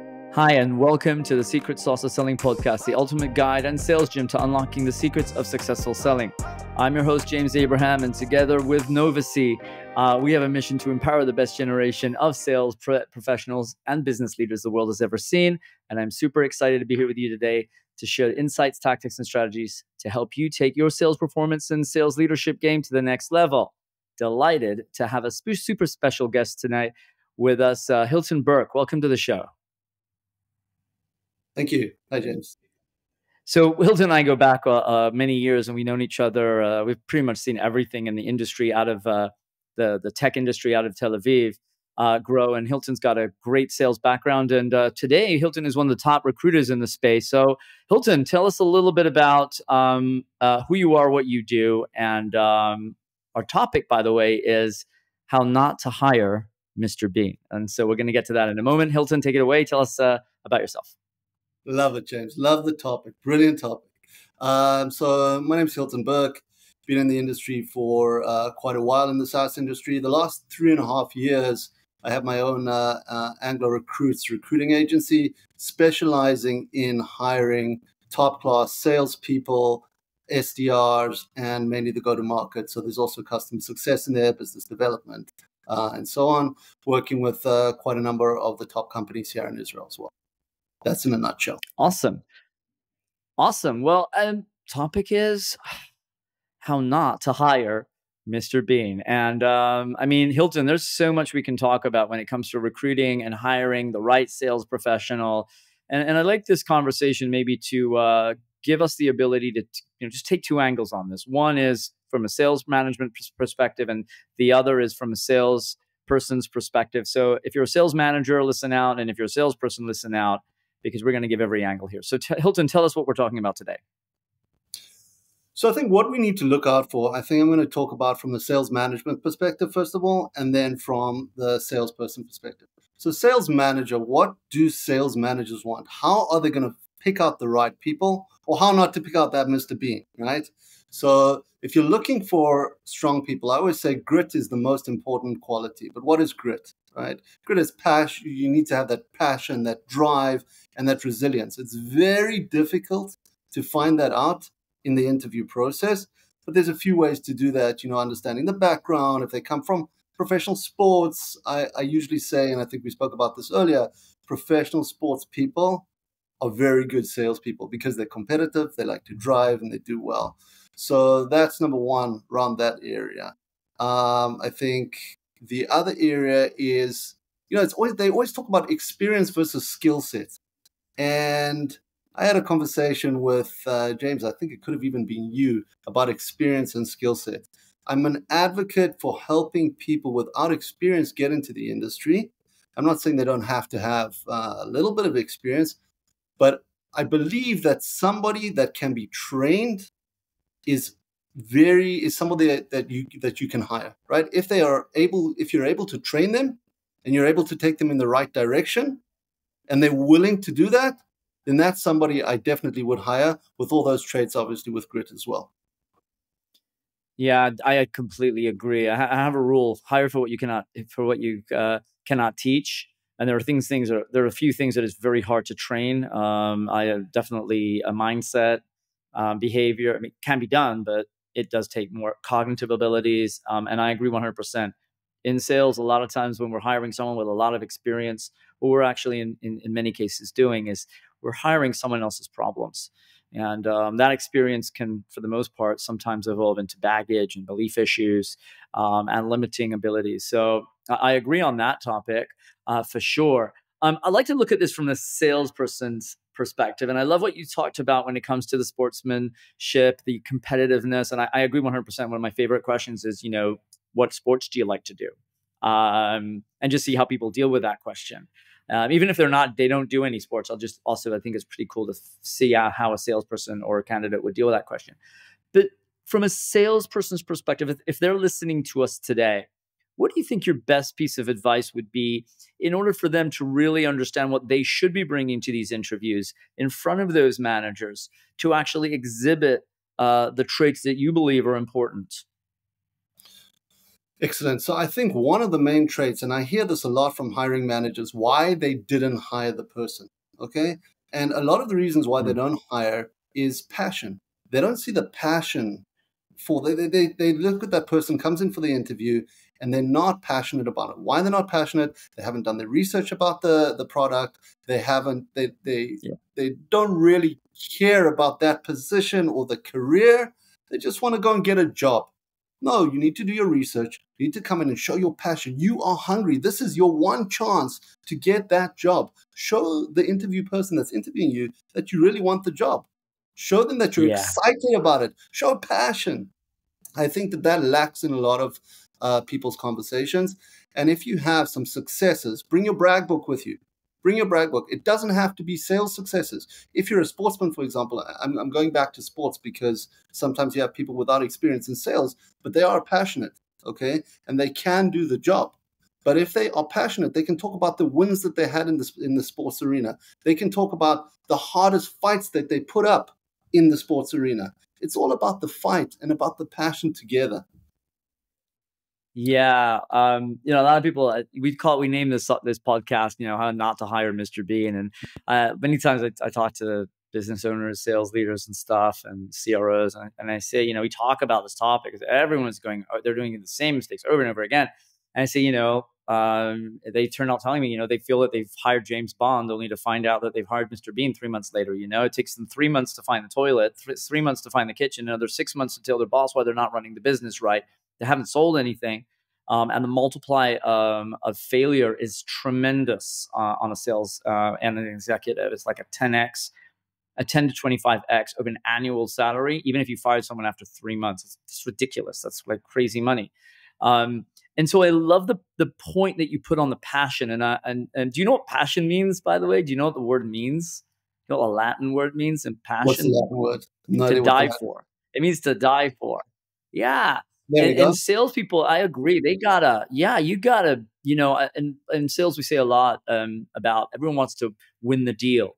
Hi, and welcome to the Secret Sauce of Selling podcast, the ultimate guide and sales gym to unlocking the secrets of successful selling. I'm your host, James Abraham, and together with Novacy, we have a mission to empower the best generation of sales professionals and business leaders the world has ever seen. And I'm super excited to be here with you today to share insights, tactics, and strategies to help you take your sales performance and sales leadership game to the next level. Delighted to have a super special guest tonight with us, Hilton Burke. Welcome to the show. Thank you. Hi, James. So Hilton and I go back many years, and we've known each other. We've pretty much seen everything in the industry out of the tech industry out of Tel Aviv grow. And Hilton's got a great sales background. And today, Hilton is one of the top recruiters in the space. So Hilton, tell us a little bit about who you are, what you do. And our topic, by the way, is how not to hire Mr. Bean. And so we're going to get to that in a moment. Hilton, take it away. Tell us about yourself. Love it, James. Love the topic. Brilliant topic. So my name is Hilton Burke. Been in the industry for quite a while in the SaaS industry. The last 3.5 years, I have my own Anglo Recruits recruiting agency, specializing in hiring top-class salespeople, SDRs, and mainly the go-to-market. So there's also customer success in there, business development, and so on, working with quite a number of the top companies here in Israel as well. That's in a nutshell. Awesome. Well, topic is how not to hire Mr. Bean. And I mean, Hilton, there's so much we can talk about when it comes to recruiting and hiring the right sales professional. And I like this conversation maybe to give us the ability to just take two angles on this. One is from a sales management perspective, and the other is from a sales person's perspective. So if you're a sales manager, listen out. And if you're a salesperson, listen out, because we're going to give every angle here. So Hilton, tell us what we're talking about today. So I think what we need to look out for, I think I'm going to talk about from the sales management perspective, first of all, and then from the salesperson perspective. So sales manager, what do sales managers want? How are they going to pick out the right people, or how not to pick out that Mr. Bean, right? So if you're looking for strong people, I always say grit is the most important quality. But what is grit, right? Grit is passion. You need to have that passion, that drive, and that resilience. It's very difficult to find that out in the interview process, but there's a few ways to do that, understanding the background. If they come from professional sports, I usually say, and I think we spoke about this earlier, professional sports people are very good salespeople because they're competitive, they like to drive, and they do well. So that's number one around that area. I think the other area is, they always talk about experience versus skill set. And I had a conversation with James, I think it could have even been you, about experience and skill set. I'm an advocate for helping people without experience get into the industry. I'm not saying they don't have to have a little bit of experience, but I believe that somebody that can be trained is somebody that you can hire, right? If you're able to train them and you're able to take them in the right direction and they're willing to do that, then that's somebody I definitely would hire, with all those traits, obviously, with grit as well. Yeah, I completely agree. I have a rule: hire for what you cannot teach. And there are a few things that is very hard to train. I have definitely a mindset, behavior. I mean, it can be done, but it does take more cognitive abilities. And I agree 100%. In sales, a lot of times when we're hiring someone with a lot of experience, what we're actually in many cases doing is we're hiring someone else's problems. And that experience can, for the most part, sometimes evolve into baggage and belief issues and limiting abilities. So I agree on that topic for sure. I like to look at this from the salesperson's perspective. And I love what you talked about when it comes to the sportsmanship, the competitiveness. And I agree 100%. One of my favorite questions is, what sports do you like to do? And just see how people deal with that question. Even if they don't do any sports, I think it's pretty cool to see how a salesperson or a candidate would deal with that question. But from a salesperson's perspective, if they're listening to us today, what do you think your best piece of advice would be in order for them to really understand what they should be bringing to these interviews in front of those managers to actually exhibit the traits that you believe are important? Excellent. So I think one of the main traits, and I hear this a lot from hiring managers, why they didn't hire the person. Okay. And a lot of the reasons why they Mm. don't hire is passion. They don't see the passion for they look at that person, comes in for the interview, and they're not passionate about it. Why they're not passionate? They haven't done their research about the product. They haven't Yeah. they don't really care about that position or the career. They just want to go and get a job. No, you need to do your research. You need to come in and show your passion. You are hungry. This is your one chance to get that job. Show the interview person that's interviewing you that you really want the job. Show them that you're Yeah. excited about it. Show passion. I think that lacks in a lot of people's conversations. And if you have some successes, bring your brag book with you. Bring your brag book. It doesn't have to be sales successes. If you're a sportsman, for example, I'm going back to sports because sometimes you have people without experience in sales, but they are passionate, okay? And they can do the job. But if they are passionate, they can talk about the wins that they had in the sports arena. They can talk about the hardest fights that they put up in the sports arena. It's all about the fight and about the passion together. Yeah, a lot of people we name this podcast, how not to hire Mr. Bean, and many times I talk to business owners, sales leaders, and stuff, and CROs, and I say, we talk about this topic because everyone's they're doing the same mistakes over and over again, and I say, they turn out telling me, they feel that they've hired James Bond only to find out that they've hired Mr. Bean 3 months later. It takes them 3 months to find the toilet, 3 months to find the kitchen, another 6 months to tell their boss why they're not running the business right. They haven't sold anything. And the multiply of failure is tremendous on a sales and an executive. It's like a 10x, a 10 to 25x of an annual salary, even if you fired someone after 3 months. It's ridiculous. That's like crazy money. And so I love the point that you put on the passion. And do you know what passion means, by the way? Do you know what the word means? You know what a Latin word means in What's the passion? Latin word? No To idea what the die Latin. for. It means to die for. Yeah. There we go. And salespeople, I agree. You gotta, in sales, we say a lot about everyone wants to win the deal.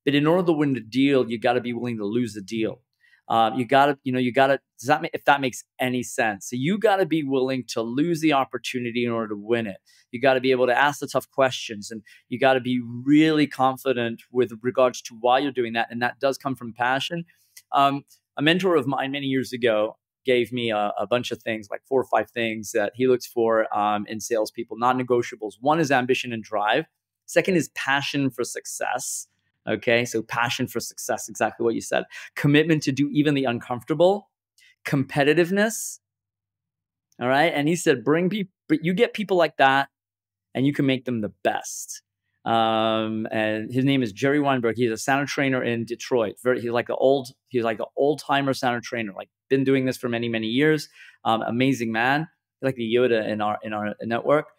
But in order to win the deal, you got to be willing to lose the deal. If that makes any sense. So you got to be willing to lose the opportunity in order to win it. You got to be able to ask the tough questions, and you got to be really confident with regards to why you're doing that. And that does come from passion. A mentor of mine many years ago gave me a bunch of things, like 4 or 5 things that he looks for in salespeople, non-negotiables. One is ambition and drive. Second is passion for success. Okay, so passion for success, exactly what you said. Commitment to do even the uncomfortable. Competitiveness. All right, and he said, but you get people like that, and you can make them the best. And his name is Jerry Weinberg. He's a sound trainer in Detroit. He's like an old timer sound trainer. Like been doing this for many, many years. Amazing man. He's like the Yoda in our network.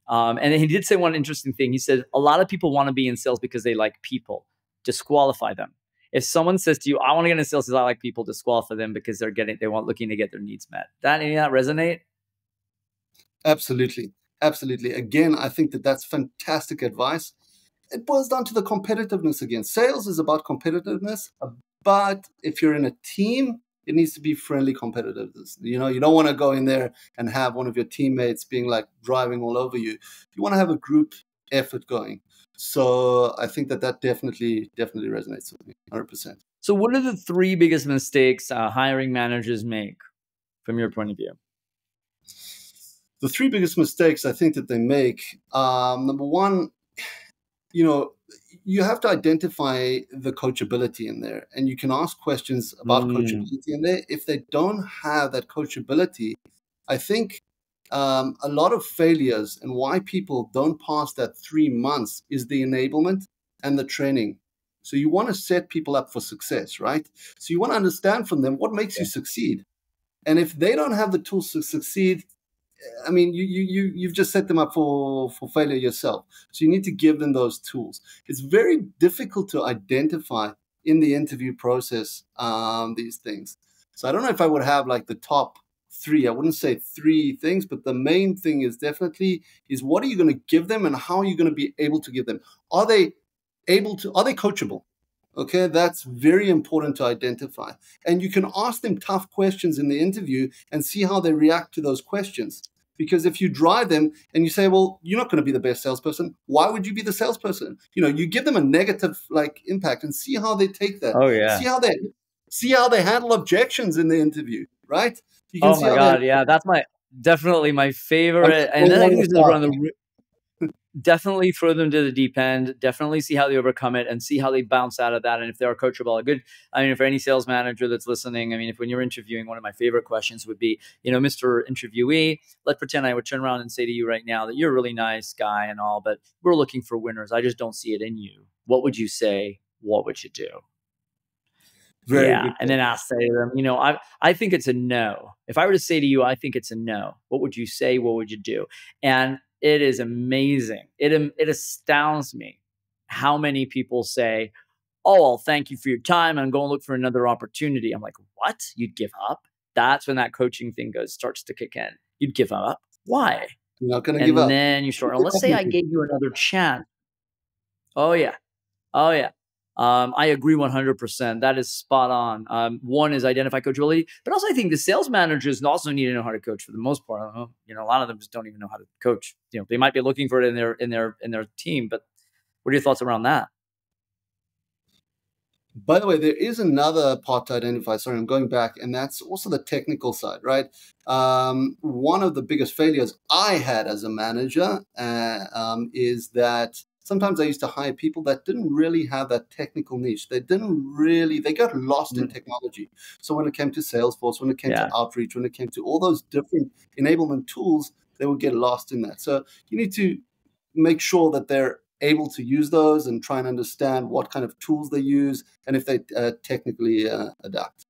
And he did say one interesting thing. He said a lot of people want to be in sales because they like people. Disqualify them. If someone says to you, "I want to get into sales because I like people," disqualify them because looking to get their needs met. Any of that resonate? Absolutely. Absolutely. Again, I think that's fantastic advice. It boils down to the competitiveness again. Sales is about competitiveness, but if you're in a team, it needs to be friendly competitiveness. You don't want to go in there and have one of your teammates being like driving all over you. You want to have a group effort going. So I think that definitely resonates with me 100%. So what are the 3 biggest mistakes hiring managers make from your point of view? The 3 biggest mistakes I think that they make, number one, you have to identify the coachability in there, and you can ask questions about coachability in there. If they don't have that coachability, I think a lot of failures and why people don't pass that 3 months is the enablement and the training. So you want to set people up for success, right? So you want to understand from them what makes you succeed. And if they don't have the tools to succeed, I mean, you've just set them up for failure yourself. So you need to give them those tools. It's very difficult to identify in the interview process these things. So I don't know if I would have like the top 3. I wouldn't say 3 things, but the main thing is definitely is what are you going to give them and how are you going to be able to give them? Are they coachable? Okay, that's very important to identify. And you can ask them tough questions in the interview and see how they react to those questions. Because if you drive them and you say, well, you're not going to be the best salesperson, why would you be the salesperson? You give them a negative impact and see how they take that. Oh yeah. See how they handle objections in the interview, right? You can Oh see my how they God. Yeah. That's definitely my I'm favorite. And then I think this is around definitely throw them to the deep end, definitely see how they overcome it and see how they bounce out of that. And if they're coachable, for any sales manager that's listening, if when you're interviewing, one of my favorite questions would be, Mr. Interviewee, let's pretend I would turn around and say to you right now that you're a really nice guy and all, but we're looking for winners. I just don't see it in you. What would you say? What would you do? very good. And then I'll say to them, I think it's a no. If I were to say to you, I think it's a no, what would you say? What would you do? And it is amazing. It astounds me how many people say, oh, well, thank you for your time. I'm going to look for another opportunity. I'm like, what? You'd give up? That's when that coaching thing starts to kick in. You'd give up? Why? You're not going to give up. And then you start, let's say I gave you another chance. Oh, yeah. Oh, yeah. I agree 100%. That is spot on. One is identify coachability, but also I think the sales managers also need to know how to coach for the most part. A lot of them just don't even know how to coach. They might be looking for it in their team, but what are your thoughts around that? By the way, there is another part to identify. Sorry, I'm going back, and that's also the technical side, right? One of the biggest failures I had as a manager is that sometimes I used to hire people that didn't really have that technical niche. They got lost in technology. So when it came to Salesforce, when it came to outreach, when it came to all those different enablement tools, they would get lost in that. So you need to make sure that they're able to use those and try and understand what kind of tools they use and if they technically adapt.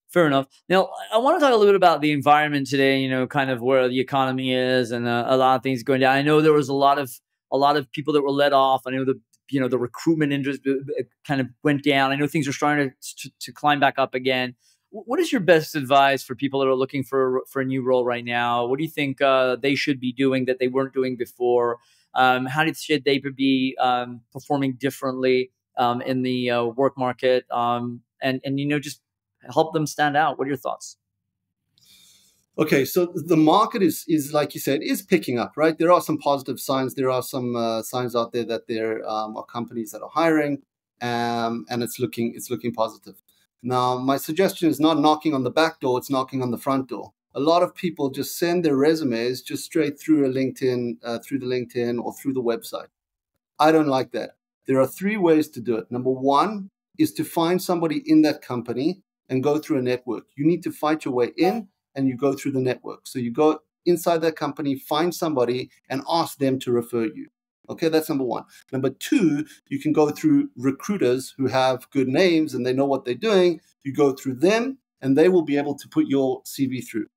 Fair enough. Now, I want to talk a little bit about the environment today, kind of where the economy is and a lot of things going down. I know there was a lot of people that were let off. I know the recruitment industry kind of went down. I know things are starting to climb back up again. What is your best advice for people that are looking for a new role right now? What do you think they should be doing that they weren't doing before? Should they be performing differently in the work market? And just help them stand out. What are your thoughts? Okay, so the market is like you said, is picking up, right? There are some positive signs. There are some signs out there that there are companies that are hiring, and it's looking positive. Now, my suggestion is not knocking on the back door; it's knocking on the front door. A lot of people just send their resumes just straight through through the LinkedIn or through the website. I don't like that. There are 3 ways to do it. Number 1 is to find somebody in that company and go through a network. You need to fight your way in and you go through the network. So you go inside that company, find somebody and ask them to refer you. Okay, that's number 1. Number 2, you can go through recruiters who have good names and they know what they're doing. You go through them and they will be able to put your CV through.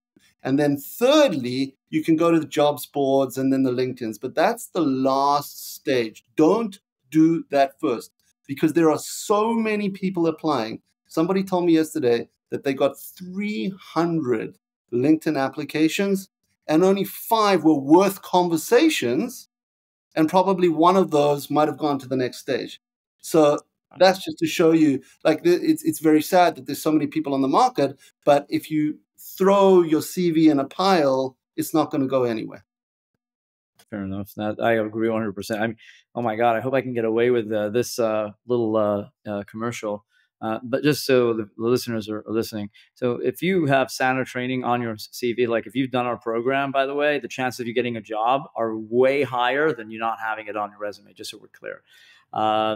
And then thirdly, you can go to the jobs boards and then the LinkedIns, but that's the last stage. Don't do that first because there are so many people applying. Somebody told me yesterday that they got 300 LinkedIn applications and only 5 were worth conversations. And probably one of those might have gone to the next stage. So that's just to show you, it's very sad that there's so many people on the market, but if you throw your CV in a pile, it's not going to go anywhere. Fair enough. I agree 100%. Oh my God, I hope I can get away with this little commercial. But just so the listeners are listening, so if you have Santa training on your CV, like if you've done our program, by the way, the chances of you getting a job are way higher than you not having it on your resume, just so we're clear.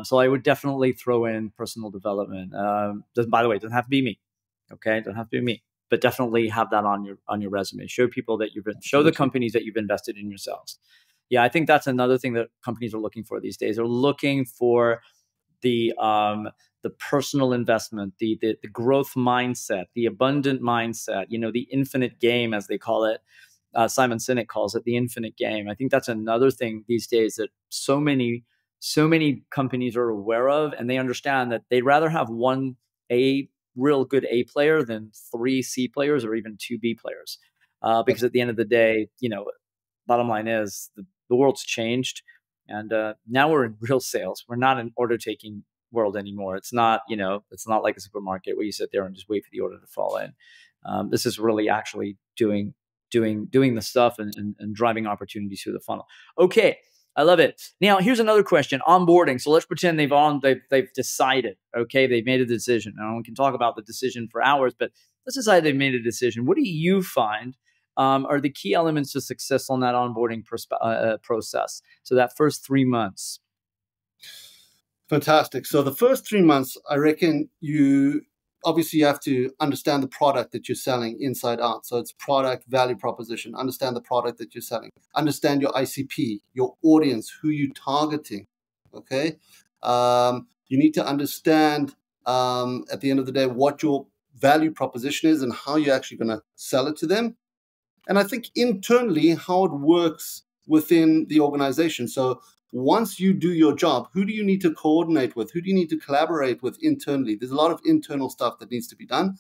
So I would definitely throw in personal development. By the way, it doesn't have to be me. Okay, it doesn't have to be me, but definitely have that on your resume. Show people that show the companies that you've invested in yourselves. Yeah, I think that's another thing that companies are looking for these days. They're looking for the personal investment, the growth mindset, the abundant mindset, the infinite game, as they call it. Simon Sinek calls it the infinite game. I think that's another thing these days that so many companies are aware of, and they understand that they'd rather have one real good A player than 3 C players or even 2 B players. Because at the end of the day, bottom line is the world's changed. And now we're in real sales. We're not an order taking world anymore. It's not, it's not like a supermarket where you sit there and just wait for the order to fall in. This is really actually doing doing the stuff and driving opportunities through the funnel. Okay. I love it. Now, here's another question. Onboarding. So let's pretend they've decided, okay, they've made a decision. Now, we can talk about the decision for hours, but let's decide they've made a decision. What do you find are the key elements to success on that onboarding process? So that first 3 months. Fantastic. So the first 3 months, I reckon you have to understand the product that you're selling inside out. So it's product value proposition. Understand the product that you're selling. Understand your ICP, your audience, who you're targeting. Okay. You need to understand at the end of the day what your value proposition is and how you're actually going to sell it to them. And I think internally how it works within the organization. So once you do your job, who do you need to coordinate with? Who do you need to collaborate with internally? There's a lot of internal stuff that needs to be done.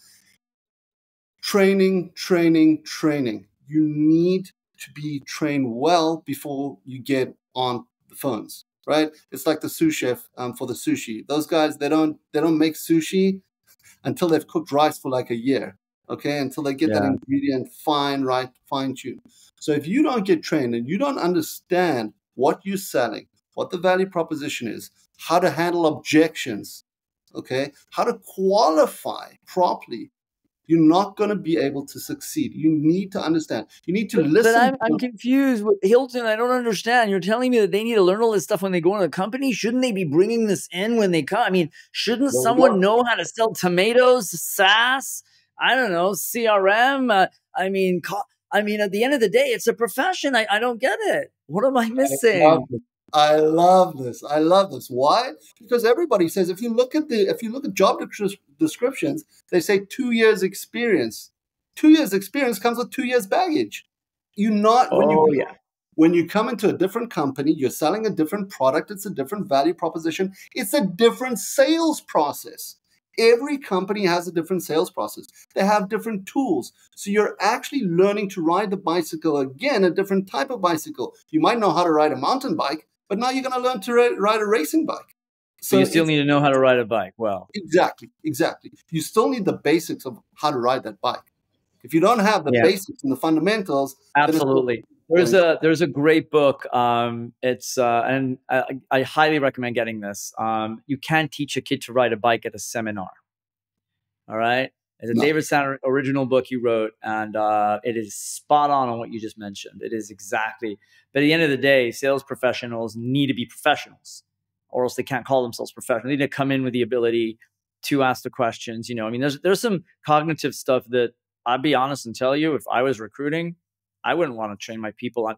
Training, training, training. You need to be trained well before you get on the phones, right? It's like the sous chef for the sushi. Those guys, they don't make sushi until they've cooked rice for like a year. Okay, until they get that ingredient fine-tuned. So if you don't get trained and you don't understand what you're selling, what the value proposition is, how to handle objections, okay, how to qualify properly, you're not going to be able to succeed. You need to understand. You need to listen. But I'm confused. Hilton, I don't understand. You're telling me that they need to learn all this stuff when they go into the company? Shouldn't they be bringing this in when they come? I mean, shouldn't someone know how to sell tomatoes, SaaS? I don't know, CRM. I mean, at the end of the day, it's a profession. I don't get it. What am I missing? I love this. Why? Because everybody says if you look at job descriptions, they say 2 years experience. 2 years experience comes with 2 years baggage. When you come into a different company, you're selling a different product. It's a different value proposition. It's a different sales process. Every company has a different sales process. They have different tools. So you're actually learning to ride the bicycle again, a different type of bicycle. You might know how to ride a mountain bike, but now you're going to learn to ride a racing bike. So you still need to know how to ride a bike. Well, exactly. You still need the basics of how to ride that bike. If you don't have the basics and the fundamentals, absolutely. There's a great book. It's and I highly recommend getting this. You can't teach a kid to ride a bike at a seminar. All right. It's a David Sandler original book he wrote, and it is spot on what you just mentioned. It is exactly. But at the end of the day, sales professionals need to be professionals, or else they can't call themselves professionals. They need to come in with the ability to ask the questions. You know, I mean, there's some cognitive stuff that I'll be honest and tell you, if I was recruiting, I wouldn't want to train my people on.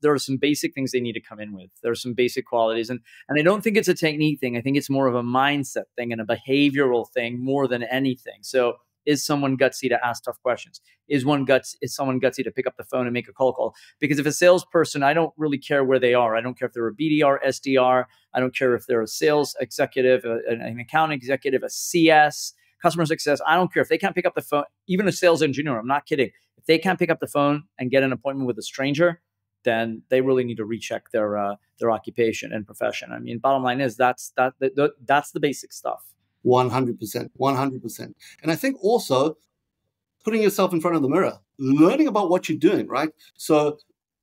There are some basic things they need to come in with. There are some basic qualities. And I don't think it's a technique thing. I think it's more of a mindset thing and a behavioral thing more than anything. So is someone gutsy to ask tough questions? Is someone gutsy to pick up the phone and make a cold call? Because if a salesperson, I don't really care where they are. I don't care if they're a BDR, SDR. I don't care if they're a sales executive, an account executive, a CS, customer success. I don't care if they can't pick up the phone, even a sales engineer. I'm not kidding. If they can't pick up the phone and get an appointment with a stranger, then they really need to recheck their occupation and profession. I mean, bottom line is that's the basic stuff. 100%. And I think also putting yourself in front of the mirror, learning about what you're doing, right? So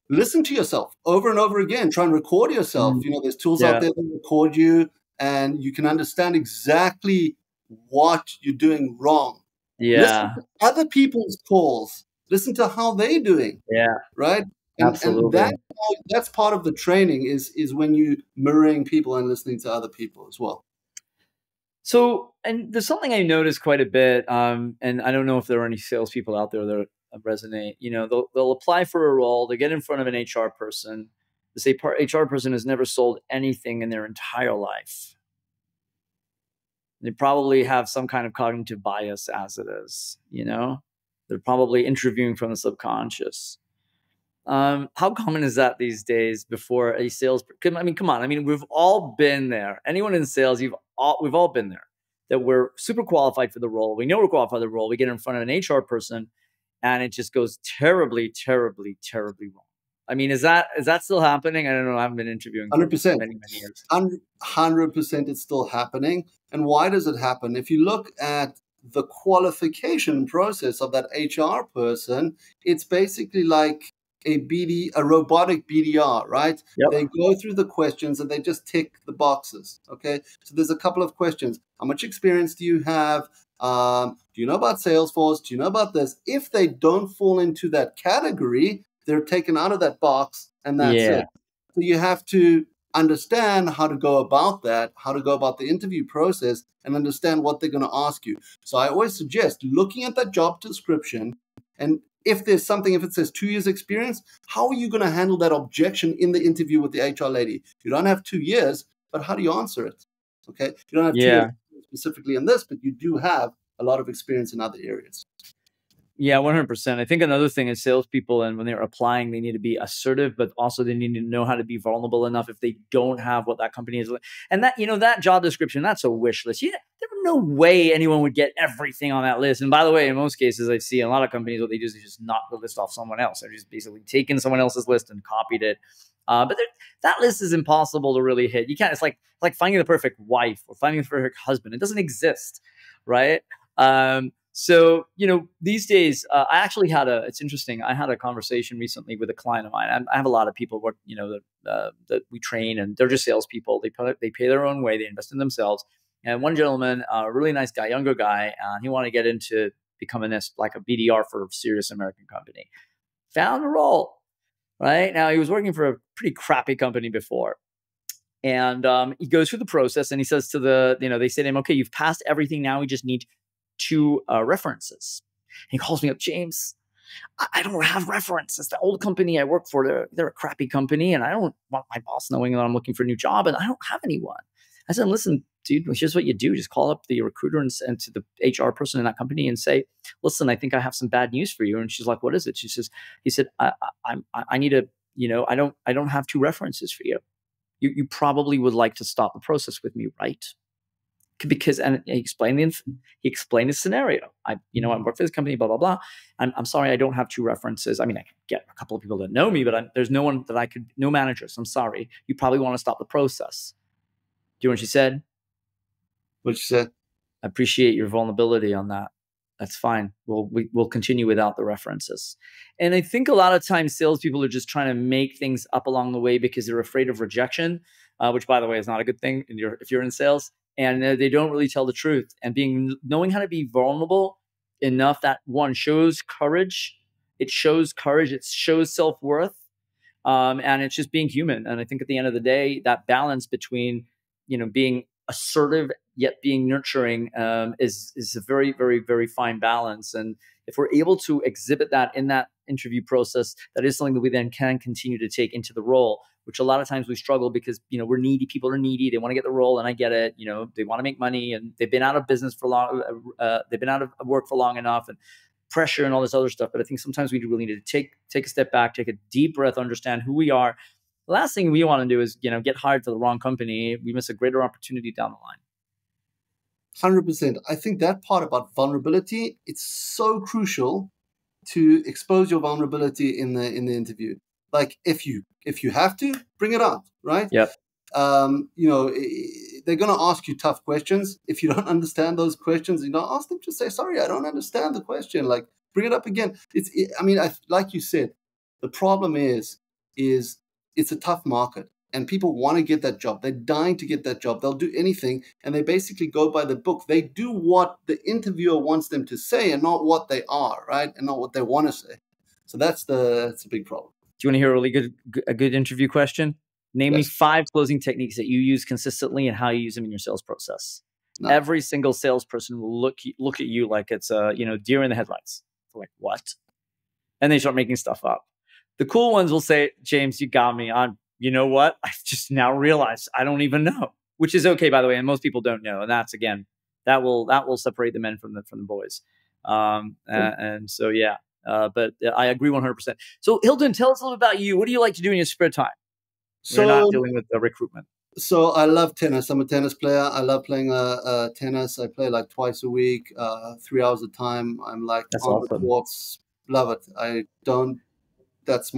listen to yourself over and over again. Try and record yourself. You know, there's tools out there that record you, and you can understand exactly what you're doing wrong. Listen to other people's calls. Listen to how they're doing. Right? Absolutely. And that's part of the training is when you mirroring people and listening to other people as well. So, and there's something I noticed quite a bit, and I don't know if there are any salespeople out there that resonate. You know, they'll apply for a role, they get in front of an HR person. This HR person has never sold anything in their entire life. They probably have some kind of cognitive bias as it is. You know, they're probably interviewing from the subconscious. How common is that these days before a sales? I mean, come on. I mean, we've all been there. Anyone in sales, we've all been there. That we're super qualified for the role. We know we're qualified for the role. We get in front of an HR person, and it just goes terribly, terribly, terribly wrong. I mean, is that still happening? I don't know. I haven't been interviewing 100%. For many years. 100%, it's still happening. And why does it happen? If you look at the qualification process of that HR person, it's basically like a robotic BDR, right? Yep. They go through the questions and they just tick the boxes. Okay. So there's a couple of questions. How much experience do you have? Do you know about Salesforce? Do you know about this? If they don't fall into that category, they're taken out of that box and that's Yeah. it. So you have to understand how to go about that, how to go about the interview process, and understand what they're going to ask you. So I always suggest looking at that job description, and if there's something, if it says 2 years experience, how are you going to handle that objection in the interview with the HR lady? You don't have 2 years, but how do you answer it? Okay. You don't have 2 years specifically in this, but you do have a lot of experience in other areas. Yeah, 100%. I think another thing is salespeople, and when they're applying, they need to be assertive, but also they need to know how to be vulnerable enough if they don't have what that company is. And that, that job description, that's a wish list. There's no way anyone would get everything on that list. And by the way, in most cases, I see in a lot of companies, what they do is they just knock the list off someone else. They're just basically taking someone else's list and copied it. But that list is impossible to really hit. You can't. It's like finding the perfect wife or finding the perfect husband. It doesn't exist, right? So, these days, I actually it's interesting. I had a conversation recently with a client of mine. I have a lot of people work, that we train, and they're just salespeople. They pay their own way. They invest in themselves. And one gentleman, a really nice guy, younger guy, he wanted to get into becoming like a BDR for a serious American company. Found a role, right? Now, he was working for a pretty crappy company before. And he goes through the process and he says to they say to him, okay, you've passed everything. Now we just need 2 references. He calls me up, James, I don't have references. The old company I work for, they're a crappy company, and I don't want my boss knowing that I'm looking for a new job, and I don't have anyone. I said, listen, dude, here's what you do. Just call up the recruiter and to the HR person in that company and say, listen, I think I have some bad news for you. And she's like, what is it? He said, I need a, I don't have 2 references for you. You probably would like to stop the process with me, right? Because, and he explained the scenario. I work for this company, blah, blah, blah. I'm sorry, I don't have 2 references. I mean, I could get a couple of people that know me, but there's no one that no managers. I'm sorry. You probably want to stop the process. Do you know what she said? What she said? I appreciate your vulnerability on that. That's fine. We'll continue without the references. And I think a lot of times salespeople are just trying to make things up along the way because they're afraid of rejection, which, by the way, is not a good thing if you're in sales. And they don't really tell the truth. And knowing how to be vulnerable enough that one shows courage. It shows courage. It shows self-worth. And it's just being human. And I think at the end of the day, that balance between, being assertive yet being nurturing is a very, very, very fine balance. And if we're able to exhibit that in that interview process, that is something that we then can continue to take into the role, which a lot of times we struggle because, we're needy. People are needy. They want to get the role, and I get it. They want to make money, and they've been out of business for long. They've been out of work for long enough, and pressure and all this other stuff. But I think sometimes we really need to take a step back, take a deep breath, understand who we are. The last thing we want to do is, get hired for the wrong company. We miss a greater opportunity down the line. 100%. I think that part about vulnerability, it's so crucial to expose your vulnerability in the interview. Like if you have to, bring it up, right? Yep. They're going to ask you tough questions. If you don't understand those questions, ask them to say, sorry, I don't understand the question. Like, bring it up again. Like you said, the problem is it's a tough market. And people want to get that job. They're dying to get that job. They'll do anything. And they basically go by the book. They do what the interviewer wants them to say and not what they are, right? And not what they want to say. So that's a big problem. Do you want to hear a good interview question? Name me 5 closing techniques that you use consistently and how you use them in your sales process. No. Every single salesperson will look at you like it's deer in the headlights. They're like, what? And they start making stuff up. The cool ones will say, James, you got me on. You know what? I just now realized I don't even know, which is okay, by the way. And most people don't know. And that's, again, that will separate the men from the boys. And so, yeah, but I agree 100%. So Hilton, tell us a little about you. What do you like to do in your spare time? So, you're not dealing with the recruitment. So I love tennis. I'm a tennis player. I love playing tennis. I play like twice a week, 3 hours a time. I'm like that's on awesome. the courts. Love it. That's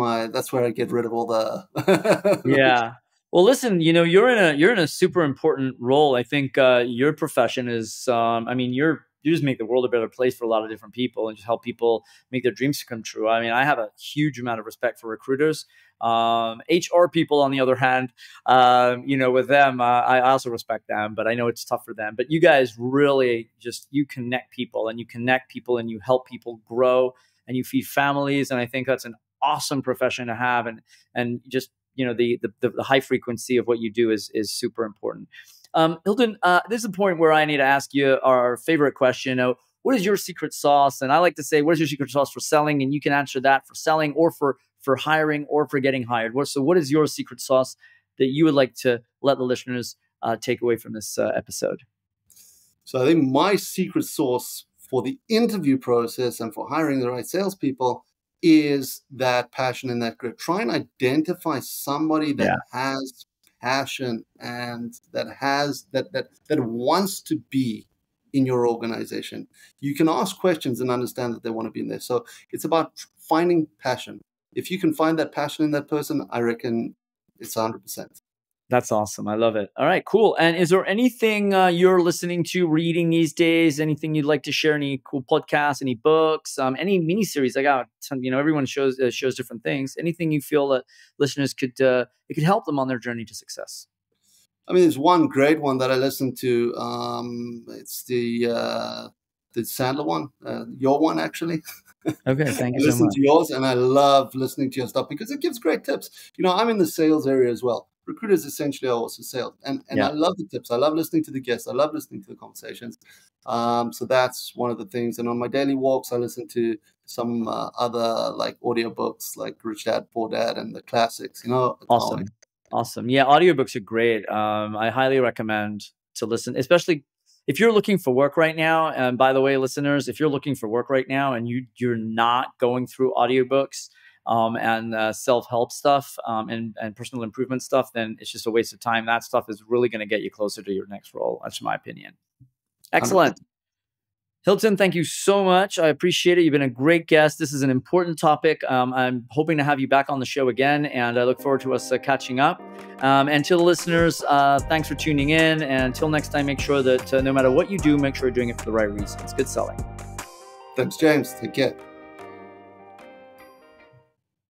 where I get rid of all the yeah. Well, listen, you're in a super important role. I think your profession is you're you just make the world a better place for a lot of different people and just help people make their dreams come true. I mean, I have a huge amount of respect for recruiters. HR people, on the other hand, with them, I also respect them, but I know it's tough for them. But you guys really you connect people and you help people grow and you feed families. And I think that's an awesome profession to have. And just, the high frequency of what you do is super important. Hilton, this is a point where I need to ask you our favorite question. What is your secret sauce? And I like to say, what is your secret sauce for selling? And you can answer that for selling or for hiring or for getting hired. So what is your secret sauce that you would like to let the listeners take away from this episode? So I think my secret sauce for the interview process and for hiring the right salespeople is that passion and that grit. Try and identify somebody that has passion and that wants to be in your organization. You can ask questions and understand that they want to be in there. So it's about finding passion. If you can find that passion in that person, I reckon it's 100%. That's awesome. I love it. All right, cool. And is there anything you're listening to, reading these days? Anything you'd like to share? Any cool podcasts? Any books? Any miniseries? I got some. Everyone shows different things. Anything you feel that listeners could help them on their journey to success? I mean, there's one great one that I listened to. It's the Sandler one, your one actually. Okay, thank you so much. Listen to yours, and I love listening to your stuff because it gives great tips. I'm in the sales area as well. Recruiters essentially are also sales, and I love the tips. I love listening to the guests. I love listening to the conversations. So that's one of the things. And on my daily walks, I listen to some other like audiobooks, like Rich Dad Poor Dad and the classics. Awesome. Yeah, audiobooks are great. I highly recommend to listen, especially if you're looking for work right now. And by the way, listeners, if you're looking for work right now and you're not going through audiobooks and self-help stuff and personal improvement stuff, then it's just a waste of time. That stuff is really going to get you closer to your next role. That's my opinion. Excellent. 100%. Hilton, thank you so much. I appreciate it. You've been a great guest. This is an important topic. I'm hoping to have you back on the show again, and I look forward to us catching up. And to the listeners, thanks for tuning in. And until next time, make sure that no matter what you do, make sure you're doing it for the right reasons. Good selling. Thanks, James. Take care.